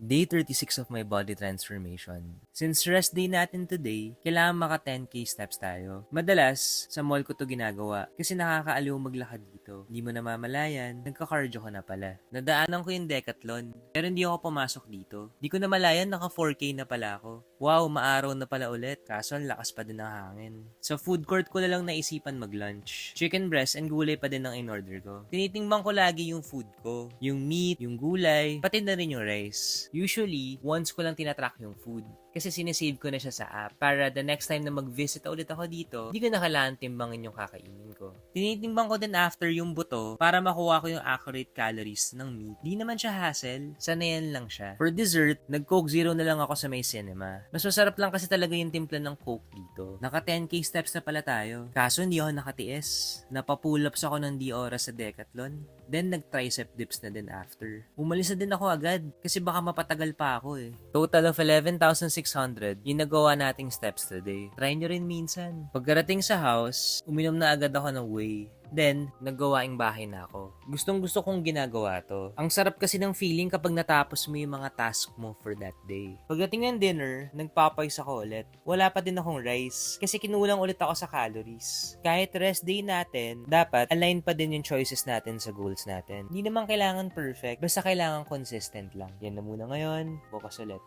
Day 36 of my body transformation. Since rest day natin today, kailangan maka 10k steps tayo. Madalas, sa mall ko to ginagawa kasi nakakaaliw maglakad dito. Hindi mo namamalayan, nagka-cardio ka na pala. Nadaanan ko yung Decathlon, pero hindi ako pumasok dito. Hindi ko namalayan, naka 4k na pala ako. Wow, maaraw na pala ulit. Kaso ang lakas pa din ng hangin. Sa food court ko na lang naisipan mag-lunch. Chicken breast and gulay pa din ang in-order ko. Tinitimbang ko lagi yung food ko. Yung meat, yung gulay, pati na rin yung rice. Usually, once ko lang tinatrack yung food. Kasi sinesave ko na siya sa app para the next time na mag-visit ulit ako dito, hindi ko na kailangan timbangin yung kakainin ko. Tinitimbang ko din after yung buto para makuha ko yung accurate calories ng meat. Di naman siya hassle, sanayan lang siya. For dessert, nag-Coke Zero na lang ako sa may cinema. Mas masarap lang kasi talaga yung timpla ng Coke dito. Naka 10k steps na pala tayo. Kaso hindi ako nakatiis. Napapull-ups ako ng di oras sa Decathlon. Then nag-tricep dips na din after. Umalis na din ako agad kasi baka mapatagal pa ako eh. Total of 11,600 yung nagawa nating steps today. Try nyo rin minsan. Pagkarating sa house, uminom na agad ako ng whey. Then, naggawaing bahay na ako. Gustong gusto kong ginagawa to. Ang sarap kasi ng feeling kapag natapos mo yung mga task mo for that day. Pagdating ng dinner, nagpapais ako ulit. Wala pa din akong rice kasi kinulang ulit ako sa calories. Kahit rest day natin, dapat align pa din yung choices natin sa goals natin. Hindi naman kailangan perfect, basta kailangan consistent lang. Yan na muna ngayon, bukas ulit.